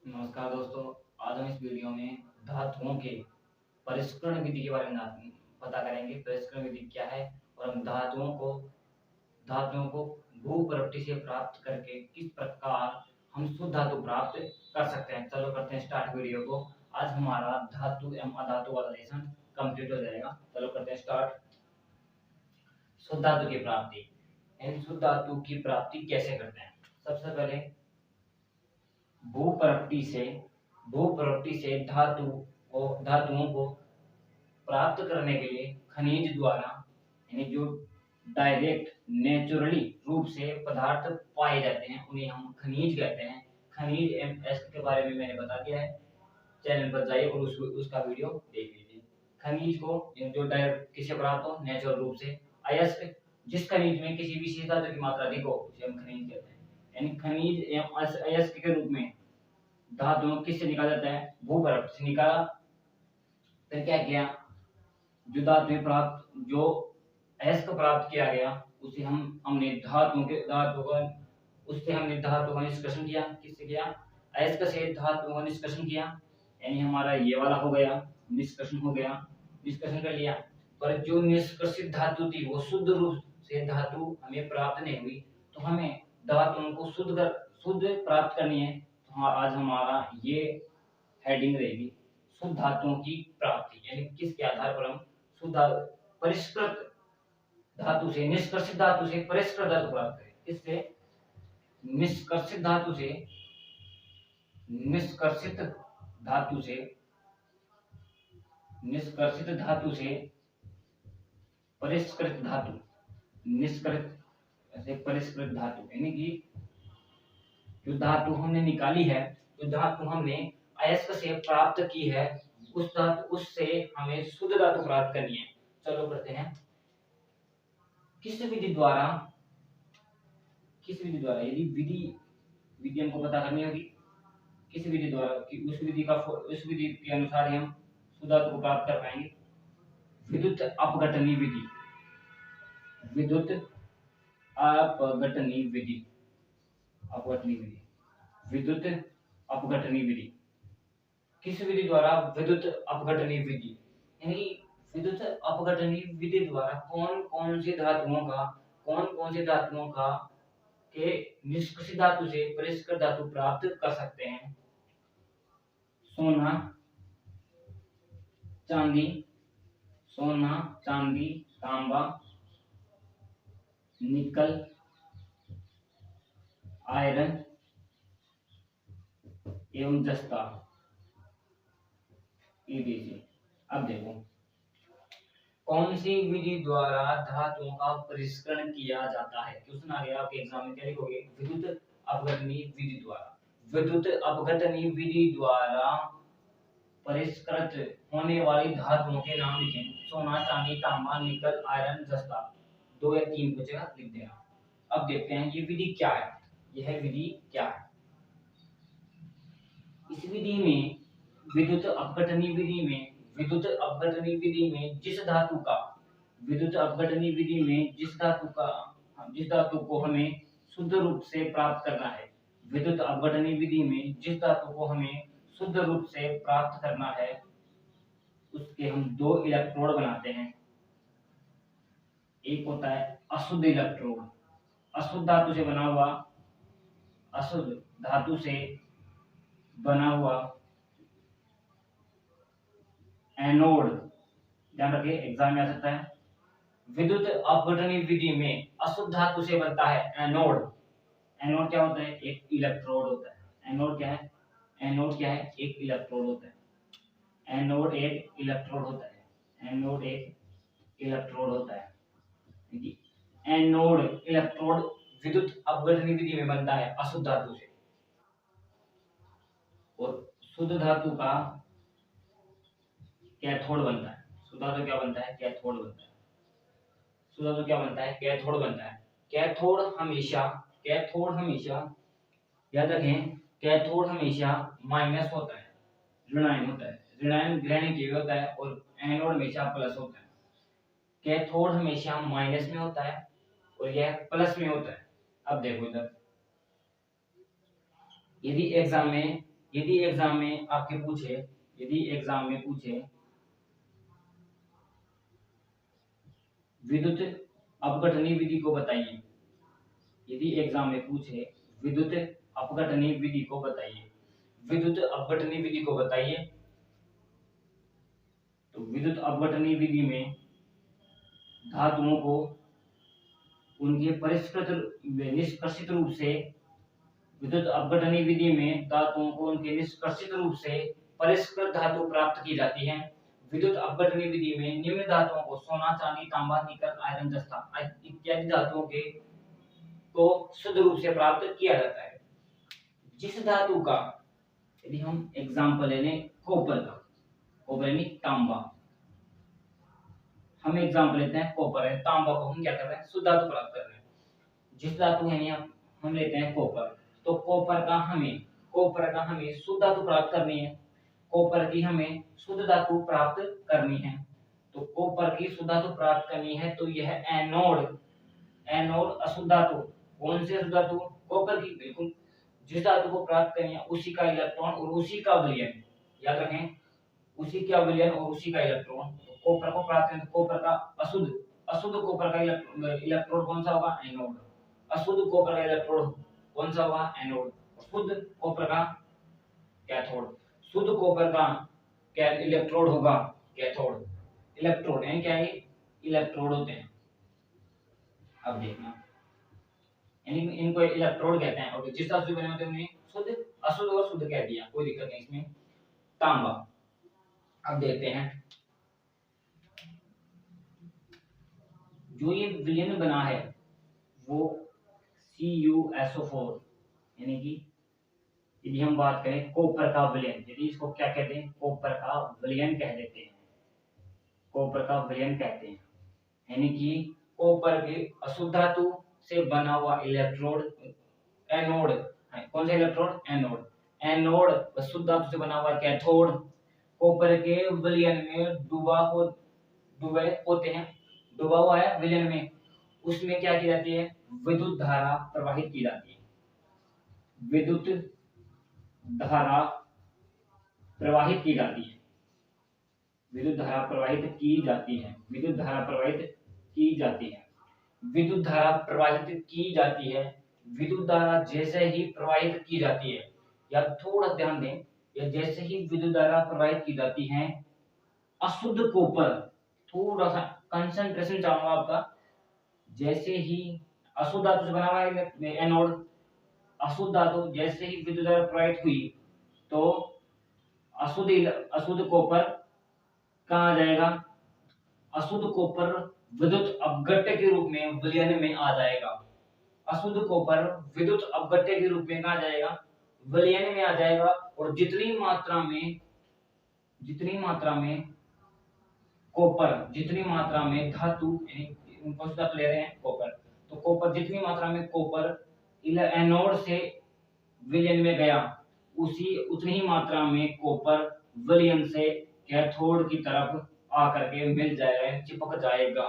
नमस्कार दोस्तों। आज हम इस वीडियो में धातुओं के परिष्करण विधि के बारे में पता करेंगे। परिष्करण विधि क्या है और हम धातुओं को भूप्रवृत्ति से प्राप्त करके किस प्रकार हम शुद्ध धातु प्राप्त कर सकते हैं। चलो करते हैं स्टार्ट वीडियो को। आज हमारा धातु एवं अधातु वाला लेसन कंप्लीट हो जाएगा। चलो करते हैं स्टार्ट। शुद्ध धातु की प्राप्ति, इन शुद्ध धातु की प्राप्ति कैसे करते हैं। सबसे पहले भूप्रवृत्ति से धातुओं को प्राप्त करने के लिए खनिज द्वारा, यानी जो डायरेक्ट नेचुरली रूप से पदार्थ पाए जाते हैं उन्हें हम खनिज कहते हैं। खनिज एमएस के बारे में मैंने बता दिया है, चैनल पर जाइए और उसका वीडियो देख लीजिए। खनिज को जो डायरेक्ट किसे प्राप्त हो, नेचुरल रूप से। अयस्क, जिस खनिज में किसी विशेष धातु की मात्रा अधिक हो उसे हम खनिज कहते हैं। यानी खनिज एवं अयस्क के रूप में धातुओं किससे निकाला जाता है, भूप्रवृत्ति से निकाला। फिर क्या किया, जो अयस्क प्राप्त किया गया उसे हमने धातुओं का निष्कर्षण किया। किससे किया, अयस्क से धातुओं का निष्कर्षण किया। यानी हमारा ये वाला हो गया, निष्कर्षण हो गया, निष्कर्षण कर लिया। पर जो निष्कर्षित धातु थी वो शुद्ध रूप से धातु हमें प्राप्त नहीं हुई, तो हमें धातुओं को शुद्ध प्राप्त करनी है। तो आज हमारा ये हेडिंग रहेगी, शुद्ध धातुओं की प्राप्ति। यानी किसके आधार पर हम परिष्कृत धातु से, निष्कर्षित धातु से परिष्कृत धातु प्राप्त करें। किससे, निष्कर्षित धातु से परिष्कृत धातु, यानी कि जो धातु हमने निकाली है, जो धातु हमने अयस्क से प्राप्त की है, उससे हमें शुद्ध धातु प्राप्त करनी है। चलो करते हैं। किस विधि द्वारा, यदि विधि हमको पता करनी होगी, किस विधि द्वारा कि उस विधि के अनुसार ही हम शुद्ध धातु को प्राप्त कर पाएंगे। विद्युत अपघटनी विधि। किस विधि द्वारा, विद्युत अपघटनी विधि। यानी विद्युत अपघटनी विधि द्वारा कौन कौन सी धातुओं का के निष्कर्षित धातु से परिष्कृत धातु प्राप्त कर सकते हैं। सोना चांदी, तांबा, निकल, आयरन एवं जस्ता, ईडीसी। अब देखो कौन सी विधि द्वारा धातुओं का परिष्करण किया जाता है। क्वेश्चन आ गया आपके एग्जाम में, क्या लिखोगे, विद्युत अपघटनी विधि द्वारा। विद्युत अपघटनी विधि द्वारा परिष्कृत होने वाली धातुओं के नाम लिखें। सोना, चांदी, तांबा, निकल, आयरन, जस्ता। 2 या 3 को जगह लिख देना। अब देखते हैं ये विधि क्या है। यह विधि क्या है। इस विधि में, विद्युत अपघटनी विधि में जिस धातु को हमें शुद्ध रूप से प्राप्त करना है, विद्युत अपघटनी विधि में जिस धातु को हमें शुद्ध रूप से प्राप्त करना है, उसके हम 2 इलेक्ट्रोड बनाते हैं। एक होता है अशुद्ध इलेक्ट्रोड, अशुद्ध धातु से बना हुआ एनोड। ध्यान रखिए, एग्जाम में आ सकता है। विद्युत अपघटनी विधि में अशुद्ध धातु से बनता है एनोड। एनोड क्या होता है, एक इलेक्ट्रोड होता है। एनोड क्या है, एक इलेक्ट्रोड होता है। एनोड एक इलेक्ट्रोड होता है। एनोड इलेक्ट्रोड विद्युत अपघटनी विधि में बनता है अशुद्ध धातु से। और शुद्ध धातु का कैथोड बनता है। शुद्ध धातु क्या बनता है, कैथोड बनता है। कैथोड हमेशा याद रखें, कैथोड हमेशा माइनस होता है, ऋणायन होता है। ऋणायन ग्रहण किए होता है और एनोड हमेशा प्लस होता है। कैथोड हमेशा माइनस में होता है और यह प्लस में होता है। अब देखो इधर, यदि एग्जाम में यदि एग्जाम में आपके पूछे, यदि एग्जाम में पूछे विद्युत अपघटनी विधि को बताइए, यदि एग्जाम में पूछे विद्युत अपघटनी विधि को बताइए, विद्युत अपघटनी विधि को बताइए, तो विद्युत अपघटनी विधि में धातुओं को उनके परिष्कृत निष्कर्षित रूप से, विद्युत अपघटनी विधि में धातुओं को उनके निष्कर्षित रूप से परिष्कृत धातु प्राप्त की जाती है। विद्युत अपघटनी विधि में निम्न धातुओं को सोना, चांदी, तांबा, निकल, आयरन, जस्ता इत्यादि धातुओं के को शुद्ध रूप से प्राप्त किया जाता है। जिस धातु का, यदि हम एग्जाम्पल ले लें कॉपर का, कॉपर यानी तांबा, हम एग्जाम्पल लेते हैं कॉपर है, तांबा को हम क्या कर रहे हैं, शुद्ध धातु प्राप्त कर रहे हैं। जिस धातु है हम लेते हैं कॉपर, तो कॉपर का हमें शुद्ध धातु प्राप्त करनी है, कॉपर की हमें शुद्ध धातु प्राप्त करनी है। तो कॉपर की शुद्ध धातु प्राप्त करनी है, तो यह एनोड अशुद्ध धातु, कौन सी अशुद्ध धातु, कॉपर की, बिल्कुल। जिस धातु को प्राप्त करनी है उसी का इलेक्ट्रॉन और उसी का विलयन, याद रखें, उसी का विलयन और उसी का इलेक्ट्रॉन। तो कॉपर को प्राप्त करना, कॉपर का अशुद्ध कॉपर का इलेक्ट्रोड कौन सा होगा, एनोड। अशुद्ध कॉपर का इलेक्ट्रोड कौन सा होगा, एनोड। शुद्ध कॉपर का कैथोड। शुद्ध कॉपर का क्या इलेक्ट्रोड होगा, कैथोड। इलेक्ट्रोड यानी क्या है, इलेक्ट्रोड होते हैं। अब देखना, यानी इनको इलेक्ट्रोड कहते हैं। और जिस धातु से बने होते हैं उन्हें शुद्ध, अशुद्ध और शुद्ध कह दिया, कोई दिक्कत नहीं इसमें। तांबा, अब देखते हैं जो ये विलयन बना है वो CuSO4, यानी कि यदि हम बात करें कॉपर का विलयन, यदि इसको क्या कहते हैं, कॉपर का विलयन कह देते हैं, कॉपर का विलयन कहते हैं। यानी कि कॉपर के अशुद्ध धातु से बना हुआ इलेक्ट्रोड, एनोड, कौन सा इलेक्ट्रोड, एनोड शुद्ध धातु से बना हुआ कैथोड, कॉपर के विलयन में डूबे होते हैं, डूबा हुआ है विलयन में, उसमें क्या की जाती है, विद्युत धारा प्रवाहित की जाती है, विद्युत धारा प्रवाहित की जाती है, विद्युत धारा प्रवाहित की जाती है, विद्युत धारा प्रवाहित की जाती है, विद्युत धारा प्रवाहित की जाती है। विद्युत धारा जैसे ही प्रवाहित की जाती है, या थोड़ा ध्यान दें, या जैसे ही विद्युत धारा प्रवाहित की जाती है, अशुद्ध कॉपर, थोड़ा सा कंसंट्रेशन चाहूंगा आपका, जैसे ही अशुद्ध धातु से बना हुआ है एनोड, अशुद्ध धातु जैसे ही विद्युत धारा प्रवाहित हुई तो अशुद्ध कॉपर कहाँ आ जाएगा, अशुद्ध कॉपर विद्युत अपघट्य के रूप में विलयन में आ जाएगा। अशुद्ध कॉपर विद्युत अपघट्य के रूप में कहाँ जाएगा, विलयन में आ जाएगा। और जितनी मात्रा में धातु, कौन सा धातु ले रहे हैं, कॉपर, तो कॉपर जितनी मात्रा में कॉपर एनोड से विलयन में गया, उतनी ही मात्रा में कॉपर विलयन से कैथोड की तरफ आकर के मिल जाएगा, चिपक जाएगा।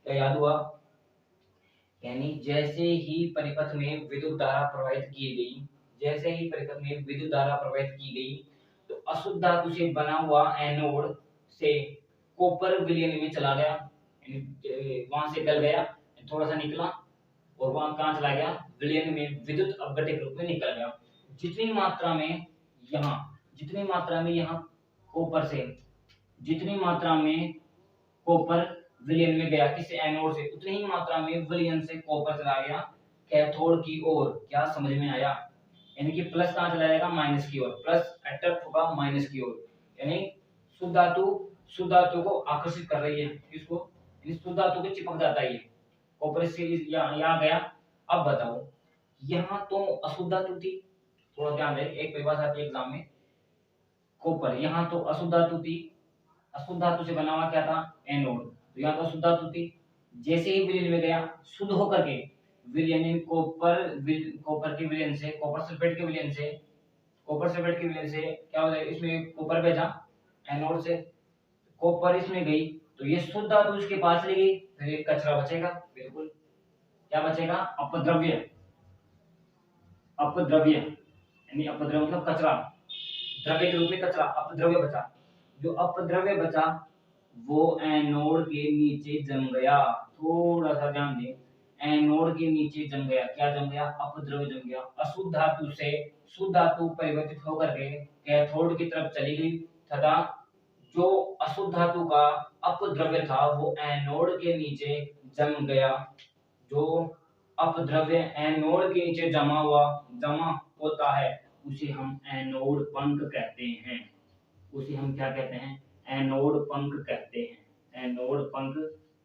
क्या याद हुआ, यानी जैसे ही परिपथ में विद्युत धारा प्रवाहित की गई, जैसे ही परिपथ में विद्युत धारा प्रवाहित की गई, तो अशुद्ध धातु से बना हुआ एनोड से कॉपर विलयन में चला गया, वहां से गल गया, थोड़ा सा निकला, और वहां कहां चला गया, विलयन में विद्युत अपघट्य के रूप में निकल गया। जितनी मात्रा में यहाँ कॉपर से, जितनी मात्रा में कॉपर विलयन में गया किसी एनोड से, उतनी ही मात्रा में विलयन से कॉपर चला गया कैथोड की ओर। क्या समझ में आया, यानी कि प्लस कहां चला जाएगा, माइनस की ओर, प्लस अट्रैक्ट होगा माइनस की ओर, यानी शुद्ध धातु को आकर्षित कर रही है, इसको, यानी शुद्ध धातु को चिपक जाता है ये कॉपर से, यहाँ गया। अब बताओ, यहाँ तो अशुद्ध धातु थी, थोड़ा ध्यान दें, एक परिभाषा आती है एग्जाम में, कॉपर यहाँ तो अशुद्ध धातु थी, अशुद्ध धातु से बना हुआ क्या था, एनोड, तो यहाँ तो अशुद्ध धातु थी। जैसे ही विलयन में गया, शुद्ध होकर के विलयन, कॉपर के विलयन से, कॉपर सल्फेट के विलयन से क्या हो जाएगा, इसमें कॉपर भेजा एनोड से, कॉपर इसमें गई, तो ये शुद्ध धातु इसके पास ले गई, फिर एक कचरा बचेगा, बिल्कुल, क्या बचेगा, अपद्रव्य, यानी अपद्रव्य मतलब कचरा, द्रव्य के रूप में कचरा अपद्रव्य बचा, जो अपद्रव्य बचा वो एनोड के नीचे जम गया। थोड़ा सा ध्यान दें, एनोड के नीचे जम गया। क्या जम गया? अपद्रव्य जम गया। अशुद्ध धातु से शुद्ध धातु परिवर्तित होकर के कैथोड की तरफ चली गई तथा जो अशुद्ध धातु का अपद्रव्य था वो एनोड के नीचे जम गया। जो अपद्रव्य एनोड के नीचे जमा होता है उसे हम एनोड पंख कहते हैं। उसे हम क्या कहते हैं? एनोड पंख कहते हैं। एनोड पंख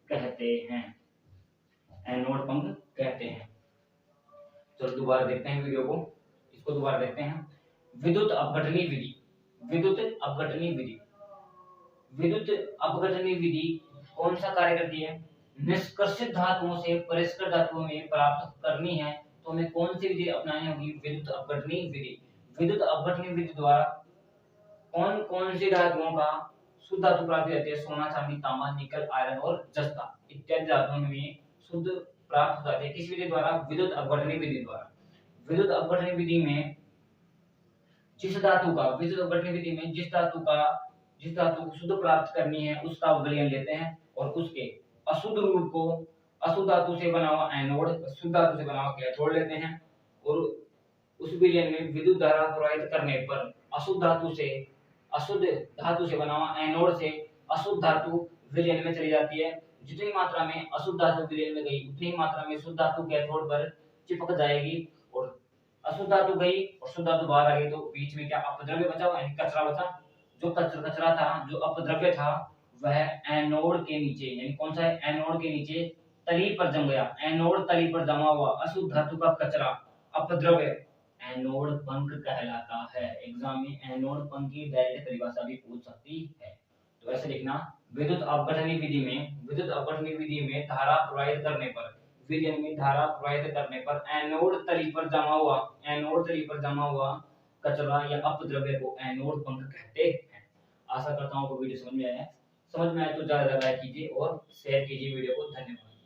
कहते हैं। एनोड पंख कहते हैं। चलो दोबारा देखते हैं वीडियो को, इसको दोबारा देखते हैं। विद्युत अपघटनी विधि। विद्युत अपघटनी विधि। विद्युत अपघटनी विधि कौन सा कार्य करती है? निष्कर्षित धातुओं से परिष्कृत धातुओं में प्राप्त करनी है तो हमें कौन सी विधि अपनानी होगी? विद्युत अपघटनी विधि। विद्युत अपघटनी विधि द्वारा कौन कौन सी धातुओं का शुद्ध धातु प्राप्त होती है? सोना, चांदी, तांबा, निकल, आयरन और जस्ता इत्यादि धातुओं में शुद्ध प्राप्त होता है। किस विधि द्वारा? विद्युत अपघटनी विधि द्वारा। विद्युत अपघटनी विधि में जिस धातु का विद्युत अपघटनी विधि में जिस धातु को शुद्ध प्राप्त करनी है उसका विलयन लेते हैं और उसके अशुद्ध रूप को अशुद्ध धातु से बना हुआ एनोड, शुद्ध धातु से बना हुआ कैथोड लेते हैं और उस विलयन में विद्युत धारा प्रवाहित करने पर अशुद्ध धातु से बना हुआ एनोड से अशुद्ध धातु विलयन में चली जाती है। जितनी मात्रा में अशुद्ध धातु विलयन में गई उतनी मात्रा में शुद्ध धातु कैथोड पर चिपक जाएगी और अशुद्ध धातु गई और शुद्ध धातु बाहर आ गई तो बीच में क्या अपद्रव्य बचा, यानी कचरा बचा। जो कचरा था, जो अपद्रव्य था वह एनोड के नीचे, यानी कौन सा है? एनोड के नीचे तली पर जम गया। एनोड तली पर जमा हुआ अशुद्ध धातु का कचरा अपद्रव्य एनोड पंख कहलाता है। एग्जाम में एनोड पंख की डायरेक्ट परिभाषा भी पूछ सकती है, तो ऐसे लिखना। विद्युत अपघटनी विधि में धारा प्रवाहित करने पर विलयन में धारा प्रवाहित करने पर एनोड तली पर जमा हुआ कचरा या अपद्रव्य को एनोड पंख कहते हैं। आशा करता हूं आपको वीडियो समझ में आया है। समझ में आए तो ज्यादा लाइक कीजिए और शेयर कीजिए वीडियो को। धन्यवाद।